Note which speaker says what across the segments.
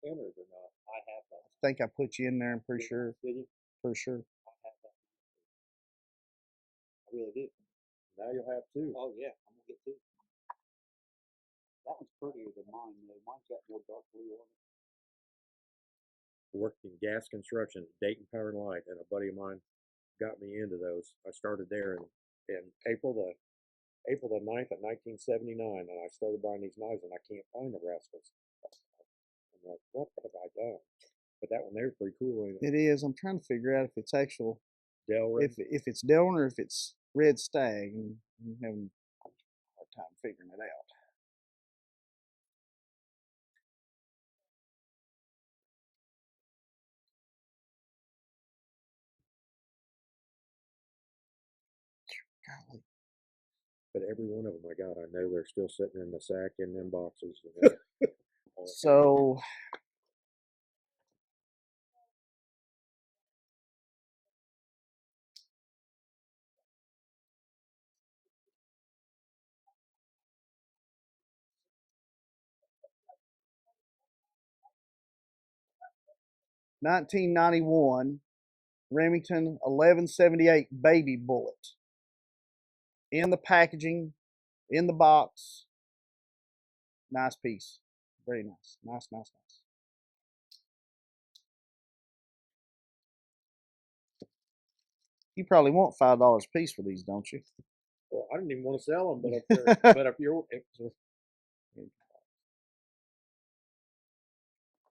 Speaker 1: entered or not. I have that.
Speaker 2: I think I put you in there. I'm pretty sure.
Speaker 1: Did you?
Speaker 2: For sure.
Speaker 1: I have that. I really do.
Speaker 3: Now you'll have two.
Speaker 1: Oh yeah, I'm gonna get two. That one's prettier than mine though. Mine's got more dark blue on it.
Speaker 3: Worked in gas construction, Dayton Power and Light, and a buddy of mine got me into those. I started there in April the 9th of 1979, and I started buying these knives, and I can't find the rascals. I'm like, what have I done? But that one there's pretty cool, ain't it?
Speaker 2: It is. I'm trying to figure out if it's actual,
Speaker 3: Delrin.
Speaker 2: if it's Delrin or if it's Red Stag, and I'm having a hard time figuring it out. Golly.
Speaker 3: But every one of them, my God, I know they're still sitting in the sack in them boxes.
Speaker 2: So 1991 Remington 1178 baby bullet. In the packaging, in the box. Nice piece. Very nice. Nice, nice, nice. You probably want $5 a piece for these, don't you?
Speaker 3: Well, I didn't even want to sell them, but if you're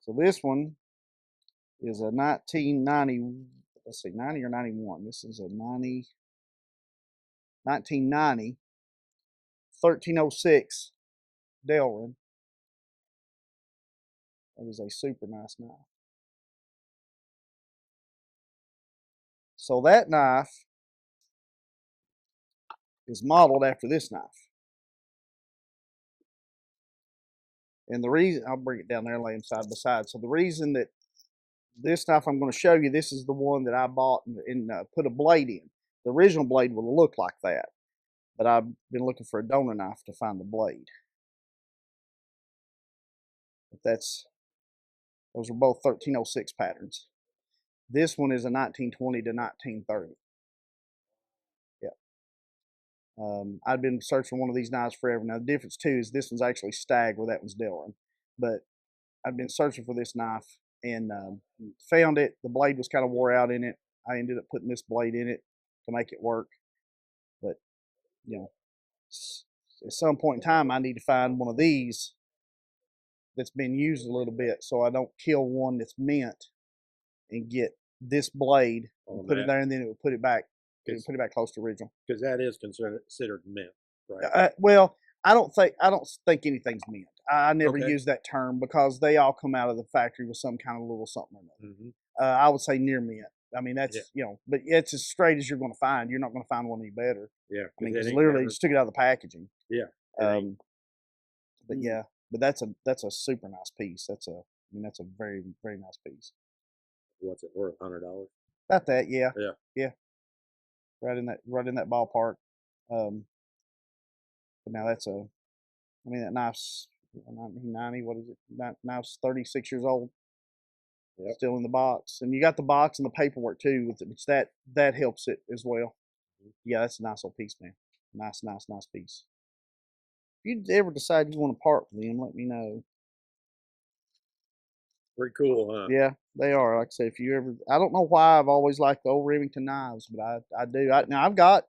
Speaker 2: So this one is a 1990, let's see, 90 or 91. This is a 1990 1306 Delrin. That is a super nice knife. So that knife is modeled after this knife. And the reason, I'll bring it down there and lay them side by side. So the reason that this knife I'm going to show you, this is the one that I bought and put a blade in. The original blade would look like that, but I've been looking for a donor knife to find the blade. But those are both 1306 patterns. This one is a 1920 to 1930. Yeah. I've been searching one of these knives forever. Now the difference too is this one's actually Stag where that one's Delrin. But I've been searching for this knife and found it. The blade was kind of wore out in it. I ended up putting this blade in it to make it work. But, you know, at some point in time, I need to find one of these that's been used a little bit so I don't kill one that's mint and get this blade and put it there, and then it would put it back. It would put it back close to original.
Speaker 3: Because that is considered mint, right?
Speaker 2: Well, I don't think anything's mint. I never use that term because they all come out of the factory with some kind of little something or another. I would say near mint. I mean, that's, you know, but it's as straight as you're going to find. You're not going to find one any better.
Speaker 3: Yeah.
Speaker 2: I mean, because literally just took it out of the packaging.
Speaker 3: Yeah.
Speaker 2: But yeah, but that's a super nice piece. That's a very, very nice piece.
Speaker 3: What's it worth? $100?
Speaker 2: About that, yeah.
Speaker 3: Yeah.
Speaker 2: Yeah. Right in that ballpark. But now that's that knife's 1990. What is it? That knife's 36 years old. Yep. Still in the box, and you got the box and the paperwork too, which that helps it as well. Yeah, that's a nice old piece, man. Nice piece. If you ever decide you want to part with them, let me know.
Speaker 3: Pretty cool, huh?
Speaker 2: Yeah, they are. Like I say, if you ever, I don't know why I've always liked the old Remington knives, but I do. Now I've got,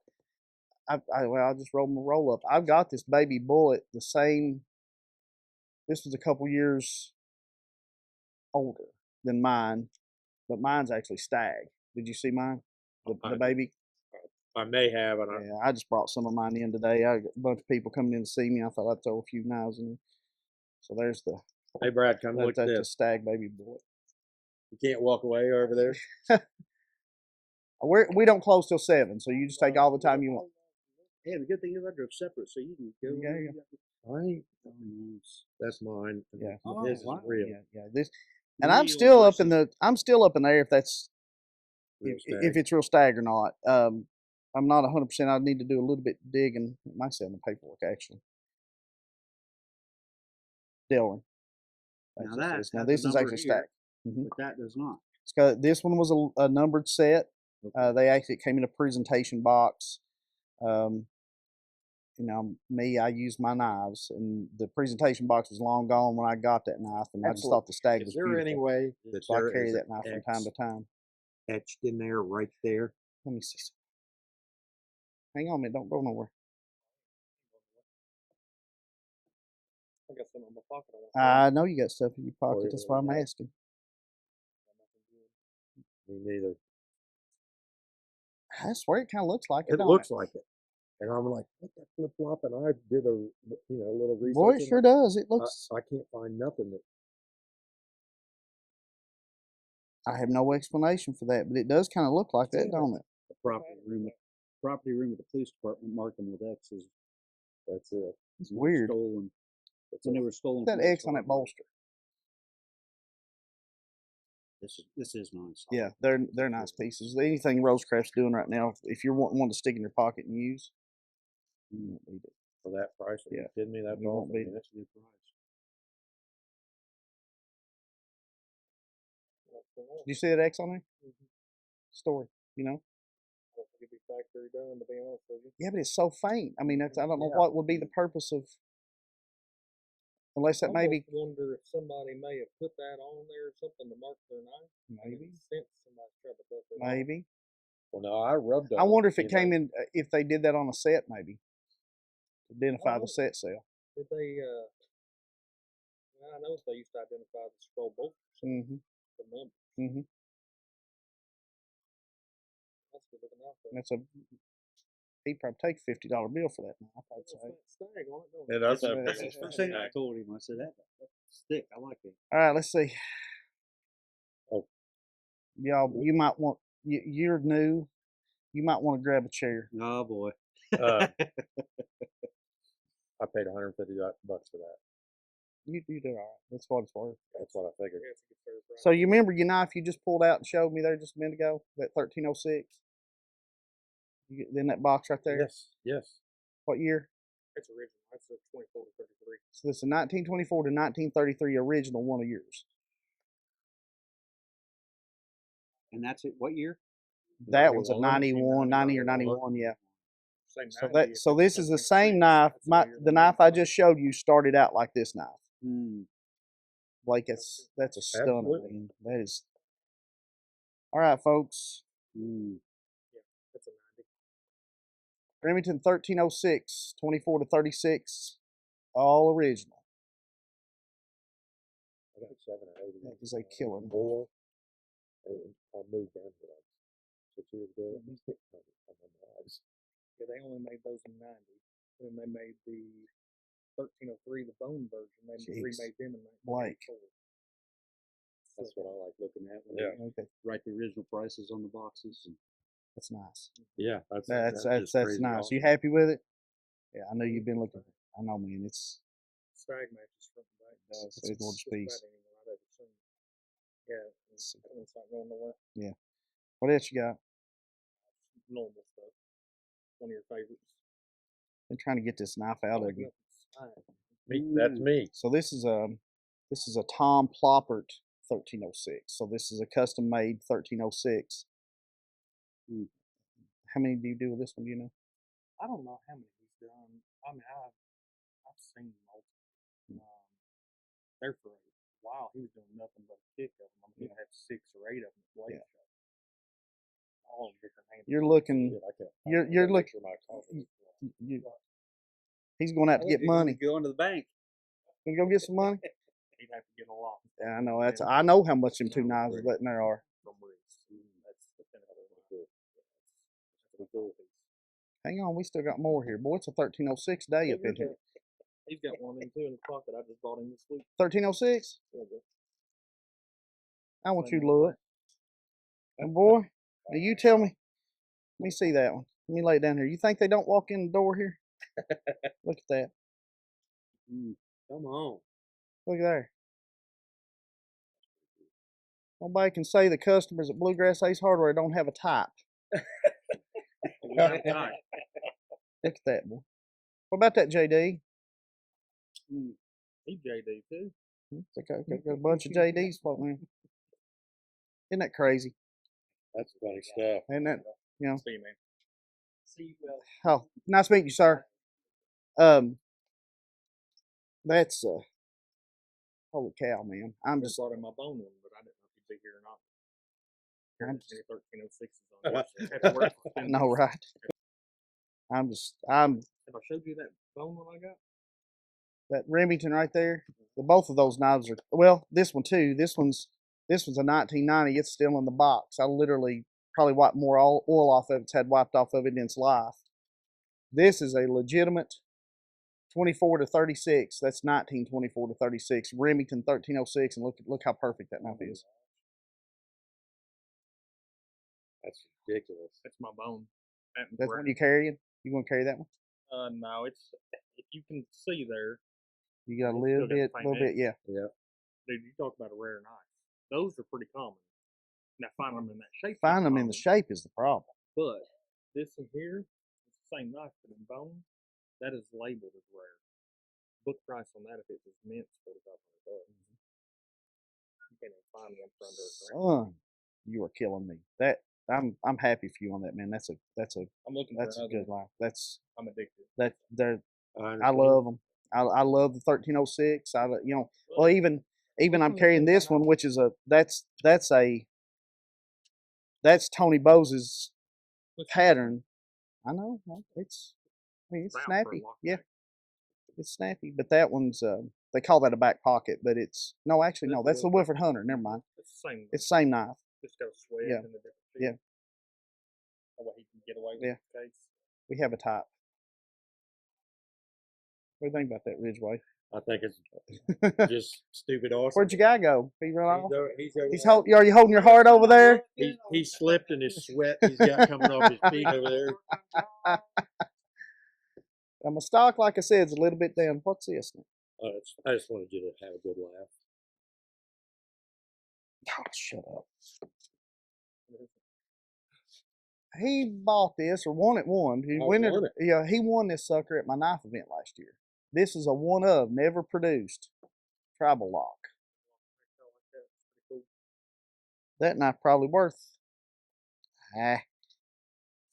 Speaker 2: I'll just roll up. I've got this baby bullet, the same. This was a couple years older than mine, but mine's actually Stag. Did you see mine? The baby?
Speaker 3: I may have.
Speaker 2: Yeah, I just brought some of mine in today. I got a bunch of people coming in to see me. I thought I'd throw a few knives in. So there's the.
Speaker 3: Hey, Brad, come look at this.
Speaker 2: That's the Stag baby bullet.
Speaker 3: You can't walk away over there.
Speaker 2: We don't close till 7, so you just take all the time you want.
Speaker 3: Yeah, the good thing is I drove separate, so you can go. Yeah. That's mine.
Speaker 2: Yeah.
Speaker 3: This is real.
Speaker 2: Yeah. This, and I'm still up in there if that's if it's real Stag or not. I'm not 100%. I need to do a little bit digging. It might say on the paperwork actually. Delrin.
Speaker 1: Now
Speaker 2: That's
Speaker 1: that
Speaker 2: this. Now
Speaker 1: has
Speaker 2: this
Speaker 1: a
Speaker 2: is
Speaker 1: number
Speaker 2: actually
Speaker 1: here,
Speaker 2: stacked. Mhm.
Speaker 1: but that does not.
Speaker 2: It's got, this one was a numbered set.
Speaker 1: Okay.
Speaker 2: They actually came in a presentation box. You know, me, I used my knives, and the presentation box was long gone when I got that knife, and I just thought the stag
Speaker 3: Is
Speaker 2: was
Speaker 3: there
Speaker 2: beautiful.
Speaker 3: any way that
Speaker 2: So I
Speaker 3: there
Speaker 2: carry
Speaker 3: is
Speaker 2: that
Speaker 3: an
Speaker 2: knife from time to
Speaker 3: X
Speaker 2: time.
Speaker 3: etched in there right there?
Speaker 2: Let me see. Hang on a minute, don't go nowhere.
Speaker 4: I got some in my pocket.
Speaker 2: I know you got stuff in your
Speaker 3: Or
Speaker 2: pocket.
Speaker 3: it
Speaker 2: That's why I'm
Speaker 3: really
Speaker 2: asking.
Speaker 3: Me neither.
Speaker 2: I swear it kind of looks like it.
Speaker 3: It
Speaker 2: Don't
Speaker 3: looks like it. And I'm like, what the flip flop? And I did a little research.
Speaker 2: Boy, it sure does. It
Speaker 3: I,
Speaker 2: looks.
Speaker 3: I can't find nothing that.
Speaker 2: I have no explanation for that, but it does kind of look like that, don't it?
Speaker 1: The property room at the police department marked them with X's.
Speaker 3: That's it.
Speaker 2: It's
Speaker 1: When they were
Speaker 2: weird.
Speaker 1: Stolen. When they were stolen.
Speaker 2: That
Speaker 1: from the
Speaker 2: X on that
Speaker 1: store.
Speaker 2: bolster.
Speaker 1: This is nice.
Speaker 2: Yeah, they're nice pieces. Anything Rosecraft's doing right now, if you're wanting one to stick in your pocket and use, you won't need it.
Speaker 3: For that price. Are
Speaker 2: Yeah.
Speaker 3: you kidding me? That's
Speaker 2: You won't
Speaker 3: awesome.
Speaker 2: be.
Speaker 3: I mean, that's a good price.
Speaker 2: Did you see that X on there? Story, you know?
Speaker 4: It'd be factory done, to be honest with you.
Speaker 2: Yeah, but it's so faint. I mean, that's, I don't know
Speaker 3: Yeah.
Speaker 2: what would be the purpose of, unless that maybe,
Speaker 4: I wonder if somebody may have put that on there or something to mark their knife.
Speaker 2: maybe,
Speaker 4: Since somebody's tried to butt it off.
Speaker 2: maybe.
Speaker 3: Well, no, I rubbed
Speaker 2: I
Speaker 3: on
Speaker 2: wonder if it
Speaker 3: you know.
Speaker 2: came in, if they did that on a set, maybe. Identify the set sale.
Speaker 4: Did they, I noticed they used to identify the scroll bolts,
Speaker 2: Mm-hmm.
Speaker 4: the numbers.
Speaker 2: Mm-hmm.
Speaker 4: That's good looking out there.
Speaker 2: That's a, he'd probably take a $50 bill for that knife, I'd
Speaker 4: That's
Speaker 2: say.
Speaker 4: that stag on it, don't
Speaker 3: Yeah,
Speaker 4: it?
Speaker 3: that's
Speaker 2: That's
Speaker 3: a
Speaker 2: a-
Speaker 3: big
Speaker 1: I said, I told him. I said that's thick. I like it.
Speaker 2: All right, let's see.
Speaker 3: Oh.
Speaker 2: Y'all, you might want, you're new, you might want to grab a chair.
Speaker 1: Oh boy.
Speaker 3: I paid $150 for that.
Speaker 2: You did all right. That's what it's worth.
Speaker 3: That's what I figured.
Speaker 4: Yeah, it's a good fair price.
Speaker 2: So you remember your knife you just pulled out and showed me there just a minute ago? That 1306? You get in that box right there?
Speaker 3: Yes, yes.
Speaker 2: What year?
Speaker 4: It's original. That's a 24 to 33.
Speaker 2: So this is a 1924 to 1933 original one of yours.
Speaker 1: And that's it. What year?
Speaker 2: That was a
Speaker 3: 91,
Speaker 2: 90 or 91, yeah.
Speaker 4: Same
Speaker 2: So
Speaker 4: 90
Speaker 2: that,
Speaker 4: if
Speaker 2: so
Speaker 4: it's
Speaker 2: this is the
Speaker 4: 1306,
Speaker 2: same knife.
Speaker 4: that's the year
Speaker 2: The
Speaker 4: they
Speaker 2: knife
Speaker 4: made
Speaker 2: I
Speaker 4: it.
Speaker 2: just showed you started out like this knife.
Speaker 1: Hmm.
Speaker 2: Like that's a stunner,
Speaker 3: Absolutely.
Speaker 2: man. That is. All right, folks.
Speaker 1: Hmm.
Speaker 4: That's a 90.
Speaker 2: Remington 1306, 24 to 36, all original.
Speaker 3: I got 7 or 8 of
Speaker 2: That
Speaker 3: these.
Speaker 2: is a killer.
Speaker 3: More. And I moved down here like 6 years ago. And these things on my knives.
Speaker 4: Yeah, they only made those in 90. Then they made the 1303, the bone version. They
Speaker 2: Jeez.
Speaker 4: remade them in
Speaker 2: Blake.
Speaker 4: 1984.
Speaker 1: That's what I like looking at. When
Speaker 3: Yeah.
Speaker 1: they
Speaker 2: Okay,
Speaker 1: write the original prices on the boxes. And
Speaker 2: that's nice.
Speaker 3: Yeah, that's
Speaker 2: That's
Speaker 1: just crazy
Speaker 2: nice. You
Speaker 1: awesome.
Speaker 2: happy with it? Yeah, I know you've been looking. I know, man. It's
Speaker 4: Stag matches front and back.
Speaker 2: it's a gorgeous
Speaker 4: Just
Speaker 2: piece.
Speaker 4: about anyone I've ever seen. Yeah, it's not going nowhere.
Speaker 2: What else you got?
Speaker 4: Normal stuff. One of your favorites.
Speaker 2: Been trying to get this knife out of you.
Speaker 3: That's me.
Speaker 2: So this is a Tom Ploppert 1306. So this is a custom made 1306. How many do you do with this one? Do you know?
Speaker 4: I don't know how many he's done. I mean, I've seen multiple. There for a while, he was doing nothing but a stick of them. I mean, he had 6 or 8 of them at Blade
Speaker 2: Yeah.
Speaker 4: Shop. All different hands.
Speaker 2: You're looking.
Speaker 3: Shit, I can't.
Speaker 2: You're
Speaker 3: I
Speaker 2: looking.
Speaker 3: for my coffee.
Speaker 2: He's going to have to get money.
Speaker 1: Going to the bank.
Speaker 2: Can you go get some money?
Speaker 4: He'd have to get a lot.
Speaker 2: Yeah, I know. I know how much them 2 knives is letting there are.
Speaker 4: From Reese. That's the kind of
Speaker 3: Pretty cool.
Speaker 2: Hang on, we still got more here. Boy, it's a 1306 day up in here.
Speaker 4: He's got one of them too in his pocket. I just bought him this week.
Speaker 2: 1306?
Speaker 4: Yeah, but
Speaker 2: I want you to look. And boy, now you tell me. Let me see that one. Let me lay it down here. You think they don't walk in the door here? Look at that.
Speaker 1: Come on.
Speaker 2: Look at there. Nobody can say the customers at Bluegrass Ace Hardware don't have a type.
Speaker 1: We got a tie.
Speaker 2: Look at that, boy. What about that, JD?
Speaker 4: He's JD too.
Speaker 2: It's like got a bunch of JDs floating in. Isn't that crazy?
Speaker 3: That's funny stuff.
Speaker 2: Isn't that, you know?
Speaker 4: See you, man.
Speaker 1: See you well.
Speaker 2: Oh, nice meeting you, sir. That's holy cow, man. I'm
Speaker 4: I
Speaker 2: just
Speaker 4: just brought in my bone one, but I didn't know if you'd be here or not.
Speaker 2: I'm
Speaker 4: There's any 1306s on there. So have to work for
Speaker 2: I know, right? I'm
Speaker 4: Have I showed you that bone one I got?
Speaker 2: that Remington right there. Both of those knives are well. This one too. This one's a 1990. It's still in the box. I literally probably wiped more oil off of its head wiped off of it in its life. This is a legitimate 24 to 36. That's 1924 to 36 Remington 1306, and look how perfect that knife is.
Speaker 3: That's ridiculous.
Speaker 4: That's my bone.
Speaker 2: That's one you carrying. You want to carry that one?
Speaker 4: No, it's if you can see there,
Speaker 2: You got a
Speaker 4: It's
Speaker 2: little
Speaker 4: still got the
Speaker 2: bit,
Speaker 4: same
Speaker 2: yeah.
Speaker 3: Yeah.
Speaker 4: dude. You talk about a rare knife. Those are pretty common. Now find them in that shape.
Speaker 2: Find them in the shape is the problem.
Speaker 4: But this one here, it's the same knife, but in bone, that is labeled as rare. Book price on that if it was mint $4,500. You can't even find one for under $1,000.
Speaker 2: Son, you are killing me. That I'm happy for you on that, man. That's a
Speaker 4: I'm looking
Speaker 2: that's
Speaker 4: for
Speaker 2: a
Speaker 4: another
Speaker 2: good
Speaker 4: one.
Speaker 2: life. That's
Speaker 4: I'm addicted.
Speaker 2: that they're
Speaker 3: I
Speaker 2: I
Speaker 3: understand.
Speaker 2: love them. I love the 1306. You know, well
Speaker 4: Well,
Speaker 2: even
Speaker 4: this
Speaker 2: I'm
Speaker 4: one is
Speaker 2: carrying
Speaker 4: just
Speaker 2: this one,
Speaker 4: not-
Speaker 2: which is that's Tony Bose's pattern. I know. It's it's
Speaker 4: Round for a
Speaker 2: snappy.
Speaker 4: lockback.
Speaker 2: Yeah, it's snappy. But that one's they call that a back pocket, but it's no, actually no, that's the Wilford Hunter. Never mind.
Speaker 4: It's the same.
Speaker 2: It's the same knife.
Speaker 4: Just got a swedge
Speaker 2: Yeah.
Speaker 4: in the different shape.
Speaker 2: Yeah.
Speaker 4: That way he can get away with
Speaker 2: Yeah.
Speaker 4: the case.
Speaker 2: We have a type. What do you think about that Ridgeway?
Speaker 3: I think it's just stupid awesome.
Speaker 2: Where'd your guy go? He run off?
Speaker 3: He's over
Speaker 2: He's
Speaker 3: there.
Speaker 2: are you holding your heart over there?
Speaker 3: He slipped in his sweat he's got coming off his feet over there.
Speaker 2: My stock, like I said, is a little bit down. What's this?
Speaker 3: I just wanted you to have a good laugh.
Speaker 2: Oh, shut up. He bought this or won it. He
Speaker 3: won it.
Speaker 2: Yeah, he won this sucker at my knife event last year. This is a one of, never produced tribal lock. That knife probably worth, if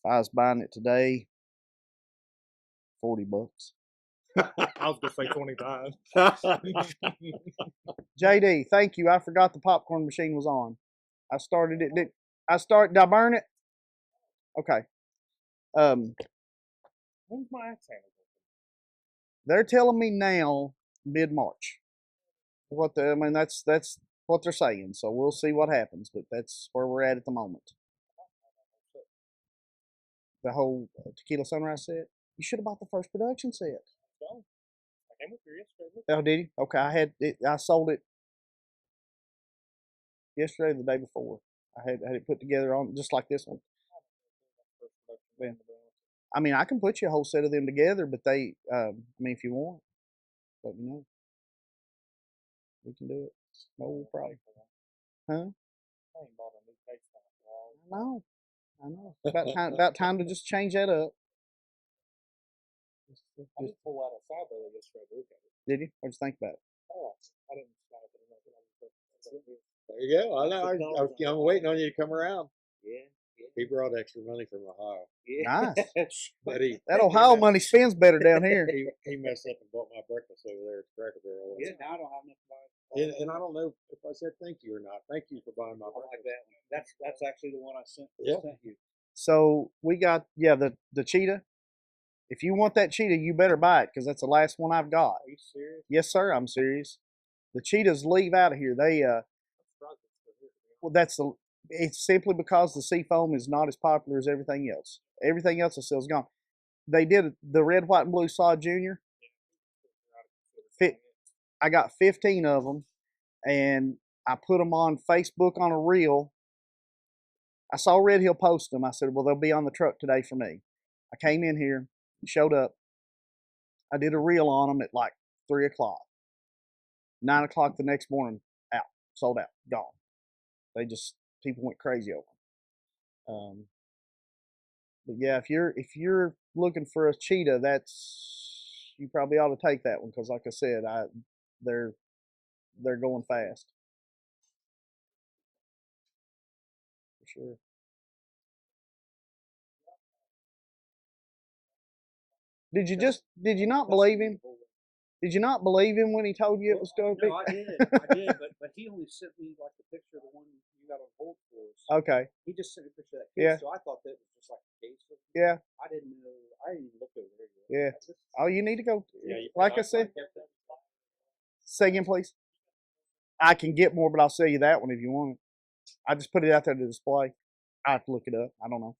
Speaker 2: I was buying it today, $40.
Speaker 4: I was gonna say 25.
Speaker 2: JD, thank you. I forgot the popcorn machine was on. I started it. Did I burn it? Okay.
Speaker 4: When's my axe handle?
Speaker 2: They're telling me now mid-March. That's what they're saying. So we'll see what happens, but that's where we're at the moment. The whole Tequila Sunrise set. You should have bought the first production set.
Speaker 4: So, I came with you yesterday.
Speaker 2: Oh, did you? Okay, I had it. I sold it yesterday, or the day before. I had it put together on just like this one. Yeah. I mean, I can put you a whole set of them together, but they, I mean, if you want, let me know. We can do it. No problem. Huh?
Speaker 4: I ain't bought a new case now.
Speaker 2: I know. About time to just change that up.
Speaker 4: I just pulled out a side roller yesterday to look at it.
Speaker 2: Did you? What'd you think about it?
Speaker 4: Oh, I didn't snipe it or nothing.
Speaker 3: There you go. I know. I'm waiting on you to come around.
Speaker 1: Yeah.
Speaker 3: He brought extra money from Ohio.
Speaker 1: Yeah.
Speaker 2: Nice.
Speaker 3: But
Speaker 2: That Ohio money spends better down here.
Speaker 3: he messed up and bought my breakfast over there at Cracker Barrel.
Speaker 1: Yeah, now I don't have enough to buy.
Speaker 3: And I don't know if I said thank you or not. Thank you for buying my
Speaker 1: I like
Speaker 3: breakfast.
Speaker 1: that one. That's actually the one I sent you.
Speaker 2: So we got the cheetah. If you want that cheetah, you better buy it because that's the last one I've got.
Speaker 1: Are you serious?
Speaker 2: Yes, sir. I'm serious. The cheetahs leave out of here. They well, it's simply because the seafoam is not as popular as everything else. Everything else is gone. They did the red, white, and blue Sod Junior. I got 15 of them, and I put them on Facebook on a reel. I saw Red Hill post them. I said, well, they'll be on the truck today for me. I came in here, showed up. I did a reel on them at like 3 o'clock. 9 o'clock the next morning, out, sold out, gone. People went crazy over them. But yeah, if you're looking for a cheetah, you probably ought to take that one because, like I said, they're going fast. For sure. Did you not believe him? Did you not believe him when he told you it was going to be?
Speaker 1: No, I did, but he only sent me like the picture of the one you got on hold for us.
Speaker 2: Okay.
Speaker 1: He just sent a picture of that case,
Speaker 2: Yeah.
Speaker 1: so I thought that was just like a case.
Speaker 2: Yeah.
Speaker 1: I didn't know. I didn't even look over there
Speaker 2: Yeah.
Speaker 1: yet.
Speaker 2: Oh, you need to go.
Speaker 3: Yeah,
Speaker 2: Like I said. Say again, please. I can get more, but I'll sell you that one if you want it. I just put it out there to display. I have to look it up. I don't know.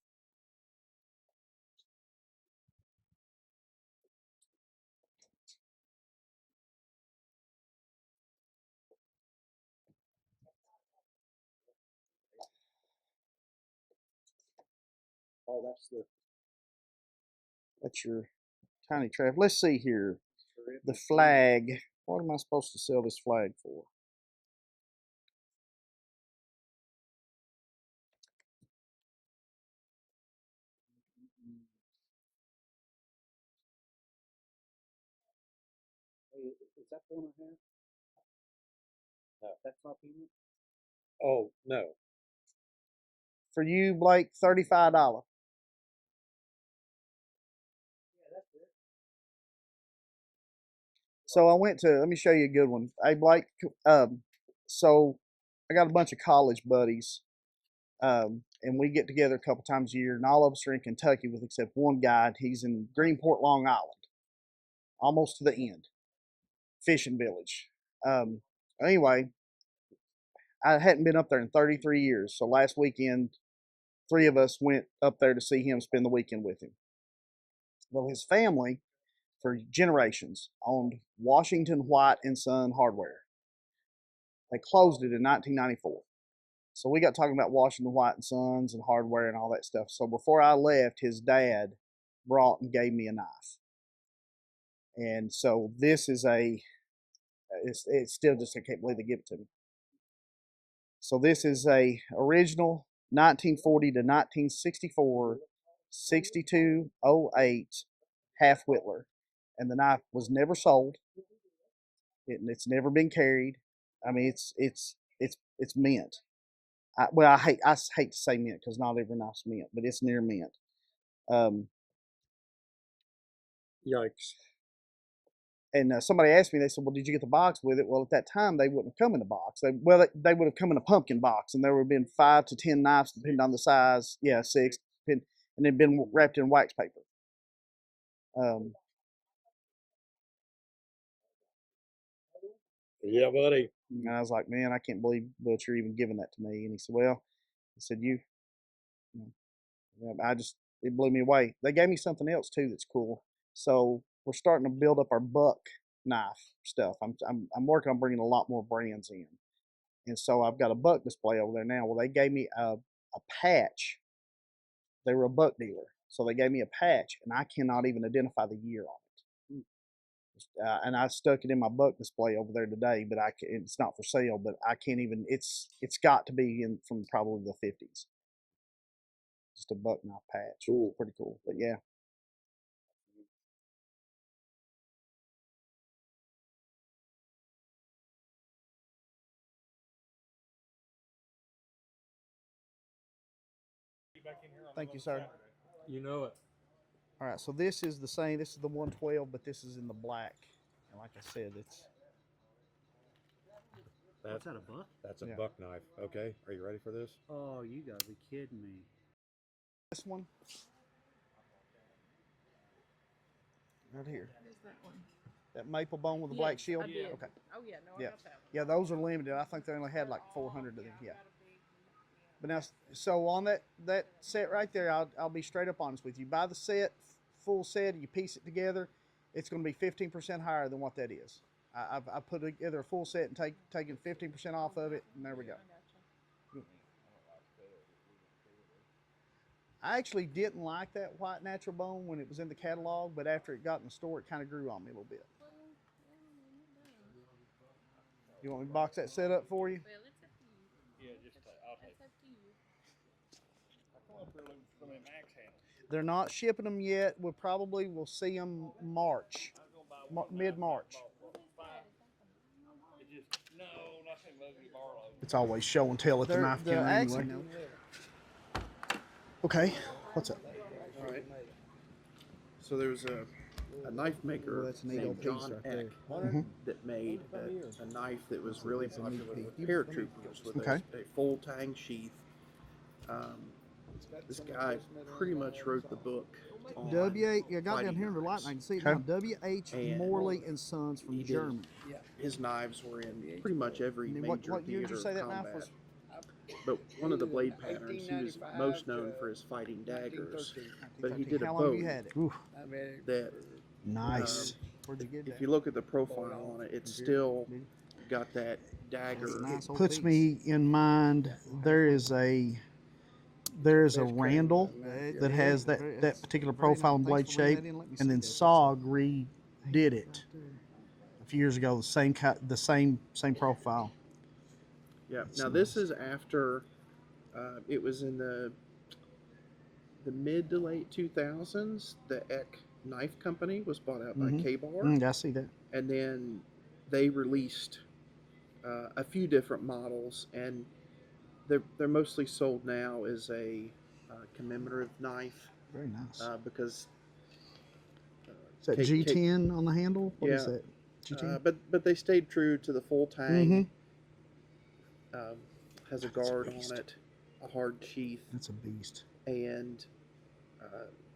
Speaker 1: Oh,
Speaker 2: That's your tiny trap. Let's see here. The flag. What am I supposed to sell this flag for?
Speaker 1: Hey, is that the one I have? No, that's not payment.
Speaker 3: Oh no.
Speaker 2: For you, Blake, $35.
Speaker 1: Yeah, that's it.
Speaker 2: So I went to, let me show you a good one. Hey, Blake, so I got a bunch of college buddies, and we get together a couple times a year, and all of us are in Kentucky with except one guy. He's in Greenport, Long Island, almost to the end, fishing village. Anyway, I hadn't been up there in 33 years, so last weekend, 3 of us went up there to see him, spend the weekend with him. Well, his family, for generations, owned Washington White and Son Hardware. They closed it in 1994. So we got talking about Washington White and Sons and hardware and all that stuff. So before I left, his dad brought and gave me a knife. And so this is it's still just, I can't believe they give it to me. So this is a original 1940 to 1964 6208 half Whittler. And the knife was never sold. It's never been carried. I mean, it's mint. I hate to say mint because not every knife's mint, but it's near mint.
Speaker 3: Yikes.
Speaker 2: And somebody asked me, they said, "Well, did you get the box with it?" Well, at that time, they wouldn't have come in a box. They would have come in a pumpkin box, and there would have been 5 to 10 knives, depending on the size. Yeah, 6, and they'd been wrapped in wax paper.
Speaker 3: Yeah, buddy.
Speaker 2: And I was like, "Man, I can't believe Butcher even giving that to me." And he said, "Well," he said, "you know, it blew me away." They gave me something else too that's cool. So we're starting to build up our buck knife stuff. I'm working on bringing a lot more brands in, and so I've got a buck display over there now. Well, they gave me a patch. They were a buck dealer, so they gave me a patch, and I cannot even identify the year on it. And I stuck it in my buck display over there today, but it's not for sale. But I can't even. It's got to be from probably the 50s. Just a buck knife patch.
Speaker 3: Cool.
Speaker 2: Pretty cool. But yeah. Thank you, sir.
Speaker 3: You know it.
Speaker 2: All right, so this is the same. This is the 112, but this is in the black. And like I said,
Speaker 1: What's that, a buck?
Speaker 3: That's a
Speaker 2: Yeah.
Speaker 3: buck knife. Okay, are you ready for this?
Speaker 1: Oh, you gotta be kidding me.
Speaker 2: this one right here.
Speaker 5: What is that one?
Speaker 2: That maple bone with the black
Speaker 5: Yes,
Speaker 2: shield.
Speaker 5: I did.
Speaker 2: Okay.
Speaker 5: Oh yeah, no, I
Speaker 2: Yeah.
Speaker 5: got that one.
Speaker 2: Yeah, those are limited. I think they only had like 400 of them. Yeah. But now, so on that set right there, I'll be straight up honest with you. Buy the set, full set, you piece it together, it's going to be 15% higher than what that is. I put together a full set and taken 15% off of it, and there we go. I actually didn't like that white natural bone when it was in the catalog, but after it got in the store, it kind of grew on me a little bit. You want me to box that set up for you?
Speaker 5: Well, it's up to you.
Speaker 4: Yeah, just I'll take
Speaker 5: It's
Speaker 4: it.
Speaker 5: up to you.
Speaker 4: I come up here looking for them axe handles.
Speaker 2: They're not shipping them yet. We'll see them March,
Speaker 4: I was gonna buy one.
Speaker 2: mid-March.
Speaker 4: It just no.
Speaker 2: It's always show and tell at the knife counter anyway. Okay, what's up?
Speaker 5: All right. So there's a knife maker
Speaker 2: that's a neat
Speaker 5: named
Speaker 2: old piece
Speaker 5: John
Speaker 2: right
Speaker 5: Eck
Speaker 2: there.
Speaker 5: that made a knife that was really popular with paratroopers with
Speaker 2: Okay.
Speaker 5: a full tang sheath. This guy pretty much wrote the book on
Speaker 2: W.H. I got down
Speaker 5: fighting
Speaker 2: here in the light
Speaker 5: knives.
Speaker 2: and I can see it Okay. now. W.H.
Speaker 5: And
Speaker 2: Morley and Sons from
Speaker 5: he did-
Speaker 2: Germany.
Speaker 5: His knives were in pretty much every
Speaker 2: And
Speaker 5: major
Speaker 2: what year did
Speaker 5: theater
Speaker 2: you say
Speaker 5: of
Speaker 2: that knife
Speaker 5: combat.
Speaker 2: was?
Speaker 5: But one of the blade patterns, he was most known for his fighting daggers. But he did a
Speaker 2: How long have you
Speaker 5: bow
Speaker 2: had it? Ooh,
Speaker 5: that,
Speaker 2: nice.
Speaker 5: if you look at the profile on it, it's still got that dagger.
Speaker 2: It puts me in mind. There is a Randall that has that particular profile and blade shape, and then SOG redid it a few years ago. The same profile.
Speaker 5: Yeah.
Speaker 2: That's
Speaker 5: Now this
Speaker 2: nice.
Speaker 5: is after it was in the mid to late 2000s. The EKE Knife Company was bought out by K-Bar,
Speaker 2: I see that.
Speaker 5: and then they released a few different models, and they're mostly sold now as a commemorative knife
Speaker 2: Very nice.
Speaker 5: because
Speaker 2: Is that G10 on the handle? What is
Speaker 5: yeah.
Speaker 2: that? G10.
Speaker 5: But they stayed true to the full tang. Has a
Speaker 2: That's a
Speaker 5: guard
Speaker 2: beast.
Speaker 5: on it, a hard sheath,
Speaker 2: That's a beast.
Speaker 5: and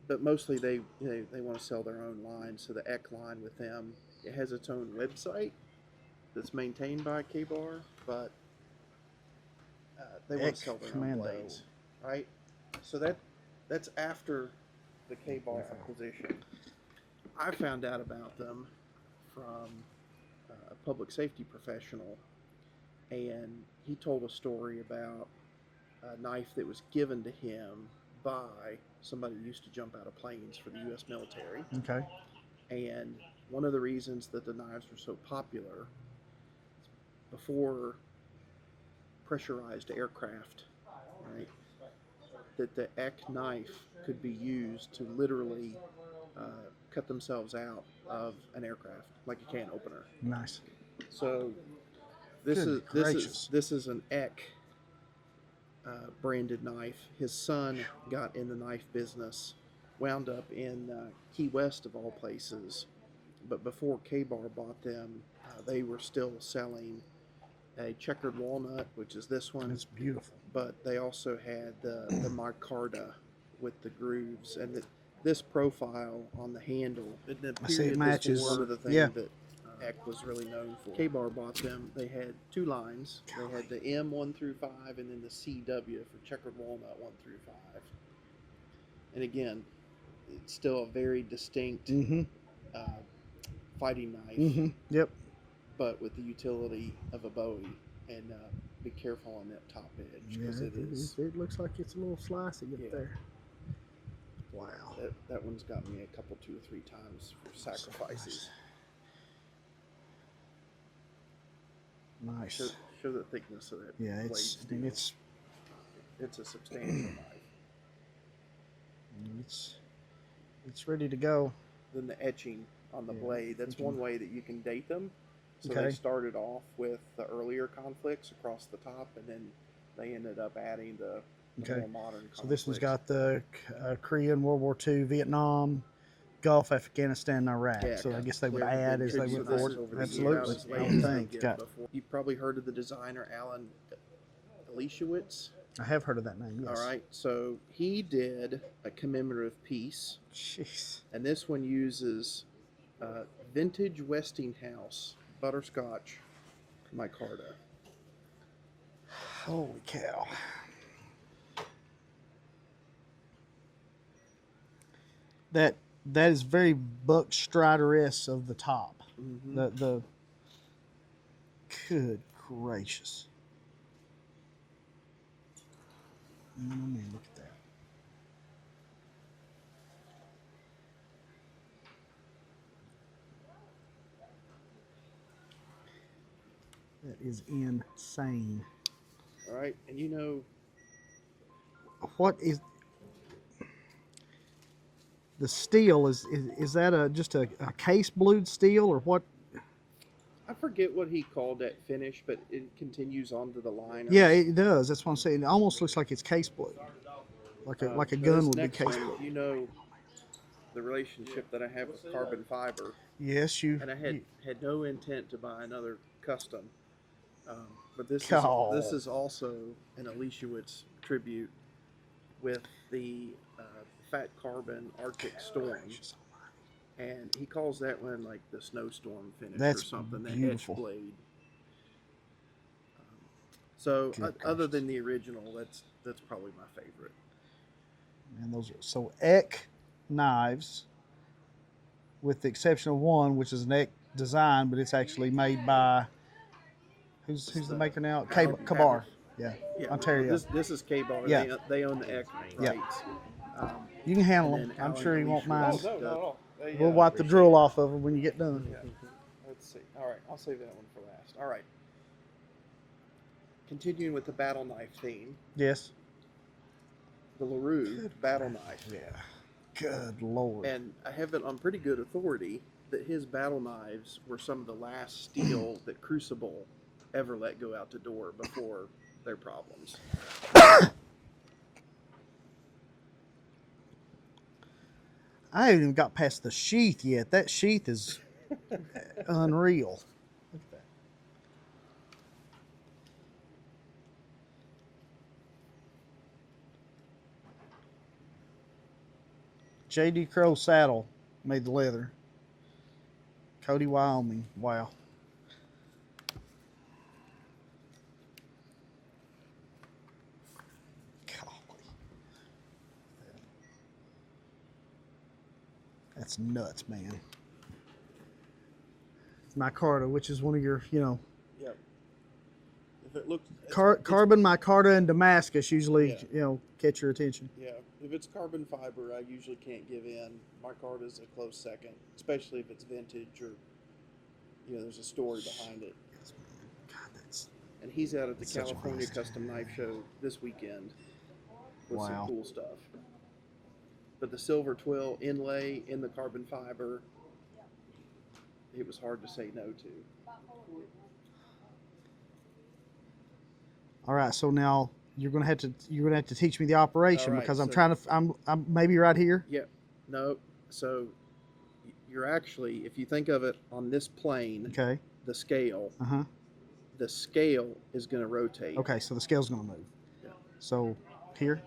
Speaker 5: but mostly they want to sell their own line. So the EKE line with them, it has its own website that's maintained by K-Bar, but they want to sell their own blades, right? So that's after the K-Bar acquisition. I found out about them from a public safety professional, and he told a story about a knife that was given to him by somebody who used to jump out of planes for the U.S. military.
Speaker 2: Okay.
Speaker 5: And one of the reasons that the knives were so popular, before pressurized aircraft, right, that the EKE knife could be used to literally cut themselves out of an aircraft like a can opener.
Speaker 2: Nice.
Speaker 5: So this is an EKE branded knife. His son got in the knife business, wound up in Key West of all places. But before K-Bar bought them, they were still selling a checkered walnut, which is this one.
Speaker 2: It's beautiful.
Speaker 5: But they also had the micarta with the grooves, and this profile on the handle.
Speaker 2: I see it matches.
Speaker 5: This was one of the things that EKE was really known for. K-Bar bought them. They had two lines. They had the M 1 through 5, and then the CW for checkered walnut 1 through 5. And again, it's still a very distinct fighting knife.
Speaker 2: Yep.
Speaker 5: But with the utility of a Bowie, and be careful on that top edge because
Speaker 2: it looks like it's a little slicey up there. Wow.
Speaker 5: That one's got me a couple, 2 or 3 times for sacrifices.
Speaker 2: Nice.
Speaker 5: Show the thickness of that.
Speaker 2: Yeah,
Speaker 5: it's a substantial knife.
Speaker 2: It's ready to go.
Speaker 5: Then the etching on the blade. That's one way that you can date them. So they started off with the earlier conflicts across the top, and then they ended up adding the more modern conflicts.
Speaker 2: So this one's got the Korean, World War II, Vietnam, Gulf, Afghanistan, and Iraq.
Speaker 5: Yeah,
Speaker 2: so I guess they would add as they went forward. Absolutely.
Speaker 5: You've probably heard of the designer Alan Elishewitz.
Speaker 2: I have heard of that name, yes.
Speaker 5: All right, so he did a commemorative piece.
Speaker 2: Jeez.
Speaker 5: And this one uses vintage Westinghouse butterscotch micarta.
Speaker 2: Holy cow. That is very Buck Strider-esque of the top. The good gracious. Oh man, look at that. That is insane.
Speaker 5: All right, and you know
Speaker 2: what is the steel? Is that just a case blued steel or what?
Speaker 5: I forget what he called that finish, but it continues onto the line.
Speaker 2: Yeah, it does. That's what I'm saying. It almost looks like it's case blue, like a
Speaker 5: Now,
Speaker 2: gun
Speaker 5: this
Speaker 2: would be
Speaker 5: next
Speaker 2: case
Speaker 5: one,
Speaker 2: blue.
Speaker 5: you know the relationship that I have with carbon fiber,
Speaker 2: Yes, you.
Speaker 5: and I had no intent to buy another custom. But this
Speaker 2: Oh.
Speaker 5: is also an Elishewitz tribute with the Fat Carbon Arctic Storm, and he calls that one like the snowstorm finish
Speaker 2: That's
Speaker 5: or something.
Speaker 2: beautiful.
Speaker 5: That edge blade. So other than the original, that's probably my favorite.
Speaker 2: And those are so EKE Knives, with the exception of one, which is an EKE design, but it's actually made by who's the maker now? Kabar. Yeah, Ontario.
Speaker 5: This is K-Bar.
Speaker 2: Yeah.
Speaker 5: They own the EKE rights.
Speaker 2: You can handle
Speaker 5: and
Speaker 2: them.
Speaker 5: then
Speaker 2: I'm
Speaker 5: Alan
Speaker 2: sure you won't
Speaker 5: Elishewitz
Speaker 2: mind.
Speaker 5: does-
Speaker 2: We'll wipe the drool off of them when you get done.
Speaker 5: Yeah. Let's see. All right, I'll save that one for last. All right. Continuing with the battle knife theme,
Speaker 2: Yes.
Speaker 5: the LaRue battle knife.
Speaker 2: Yeah. Good Lord.
Speaker 5: And I have it on pretty good authority that his battle knives were some of the last steel that Crucible ever let go out the door before their problems.
Speaker 2: I haven't even got past the sheath yet. That sheath is unreal. Look at that. J.D. Crow saddle made the leather. Cody, Wyoming. Wow. Golly. That's nuts, man. Micarta, which is one of your,
Speaker 5: Yep. If it looks
Speaker 2: carbon micarta and Damascus usually,
Speaker 5: Yeah.
Speaker 2: catch your attention.
Speaker 5: Yeah, if it's carbon fiber, I usually can't give in. Micarta is a close second, especially if it's vintage or there's a story behind it.
Speaker 2: Yes, man. God, that's
Speaker 5: And he's out at the
Speaker 2: That's such a
Speaker 5: California
Speaker 2: beast.
Speaker 5: Custom Knife Show this weekend with
Speaker 2: Wow.
Speaker 5: some cool stuff. But the silver twill inlay in the carbon fiber, it was hard to say no to.
Speaker 2: all right. So now you're gonna have to teach me the operation
Speaker 5: All right,
Speaker 2: because I'm
Speaker 5: so-
Speaker 2: trying to. I'm maybe right here.
Speaker 5: Yep. No. So you're actually, if you think of it on this plane,
Speaker 2: Okay.
Speaker 5: the scale,
Speaker 2: Uh-huh.
Speaker 5: the scale is going to rotate.
Speaker 2: Okay. So the scale's gonna move.
Speaker 5: Yeah.
Speaker 2: So here.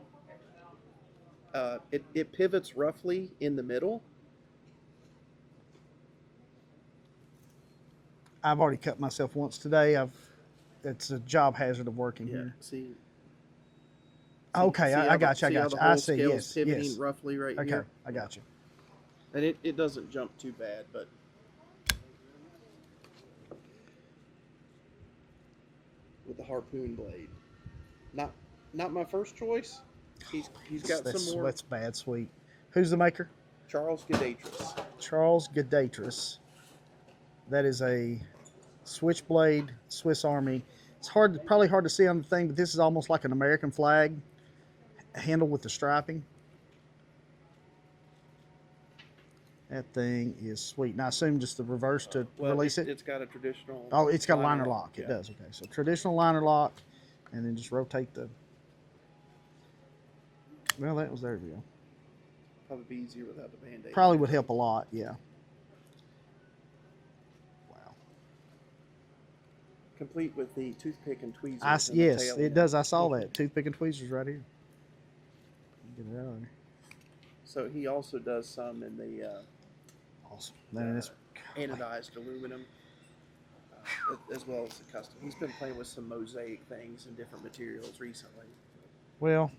Speaker 5: It pivots roughly in the middle.
Speaker 2: I've already cut myself once today. It's a job hazard of working
Speaker 5: Yeah.
Speaker 2: here.
Speaker 5: See.
Speaker 2: Okay,
Speaker 5: how
Speaker 2: I
Speaker 5: the-
Speaker 2: got you. I
Speaker 5: see how
Speaker 2: got
Speaker 5: the
Speaker 2: you. I
Speaker 5: whole
Speaker 2: see.
Speaker 5: scale's
Speaker 2: Yes.
Speaker 5: pivoting
Speaker 2: Yes.
Speaker 5: roughly right
Speaker 2: Okay.
Speaker 5: here.
Speaker 2: I got you.
Speaker 5: And it doesn't jump too bad, but with the harpoon blade, not my first choice. He's got
Speaker 2: That's,
Speaker 5: some more.
Speaker 2: that's bad sweet. Who's the maker?
Speaker 5: Charles Gedraitis.
Speaker 2: Charles Gedraitis. That is a switchblade Swiss Army. It's probably hard to see on the thing, but this is almost like an American flag handle with the striping. That thing is sweet. Now I assume just the reverse to release it.
Speaker 5: It's got a traditional.
Speaker 2: Oh, it's got a liner lock. It
Speaker 5: yeah.
Speaker 2: does. Okay, so traditional liner lock, and then just rotate the. Well, that was there. We go.
Speaker 5: Probably be easier without the band-aid.
Speaker 2: Probably would help a lot. Yeah. Wow.
Speaker 5: Complete with the toothpick and tweezers.
Speaker 2: Yes, it does. I saw that. Toothpick and tweezers right here. Get it out of there.
Speaker 5: So he also does some in the
Speaker 2: Awesome. Then it's
Speaker 5: anodized aluminum, as well as the custom. He's been playing with some mosaic things and different materials recently.
Speaker 2: well.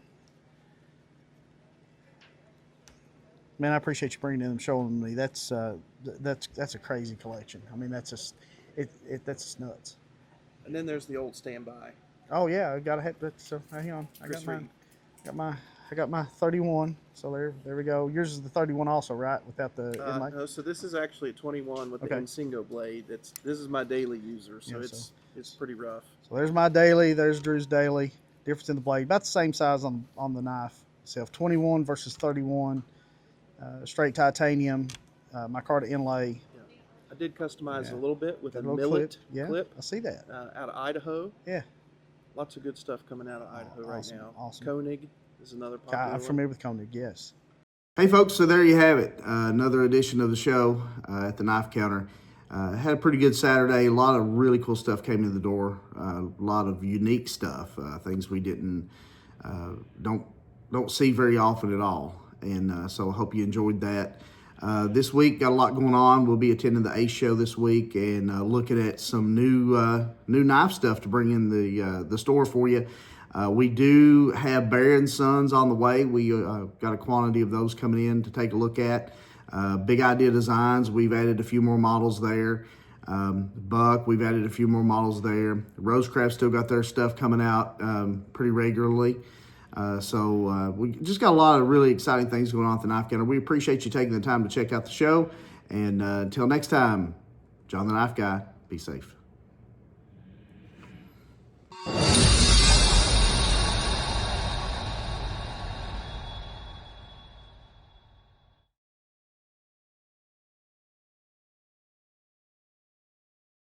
Speaker 2: Man, I appreciate you bringing them and showing them to me. That's a crazy collection. I mean, that's just that's just nuts.
Speaker 5: And then there's the old standby.
Speaker 2: Oh yeah, I got a head. So hang on, I got my 31. So there we go. Yours is the 31 also, right? Without the inlay.
Speaker 5: No, so this is actually a 21 with the
Speaker 2: Okay.
Speaker 5: Insingo blade. This is my daily user, so
Speaker 2: Yeah,
Speaker 5: it's pretty rough.
Speaker 2: So there's my daily. There's Drew's daily. Difference in the blade, about the same size on the knife itself. 21 versus 31. Straight titanium. Micarta inlay.
Speaker 5: Yeah. I did customize
Speaker 2: Yeah.
Speaker 5: a little bit with
Speaker 2: Got
Speaker 5: a
Speaker 2: little
Speaker 5: millet
Speaker 2: Yeah,
Speaker 5: clip
Speaker 2: I see that.
Speaker 5: out of Idaho.
Speaker 2: Yeah.
Speaker 5: Lots of good stuff coming out of Idaho right
Speaker 2: awesome,
Speaker 5: now.
Speaker 2: awesome.
Speaker 5: Koenig is another popular
Speaker 2: I'm
Speaker 5: one.
Speaker 2: familiar with Koenig, yes. Hey folks, so there you have it. Another edition of the show at the Knife Counter. Had a pretty good Saturday. A lot of really cool stuff came in the door. A lot of unique stuff, things we don't see very often at all. And so I hope you enjoyed that. This week got a lot going on. We'll be attending the ACE show this week and looking at some new knife stuff to bring in the store for you. We do have Bear & Sons on the way. We got a quantity of those coming in to take a look at. Big Idea Designs, we've added a few more models there. Buck, we've added a few more models there. Rosecraft still got their stuff coming out pretty regularly. So we just got a lot of really exciting things going on at the Knife Counter. We appreciate you taking the time to check out the show. And until next time, John the Knife Guy, be safe.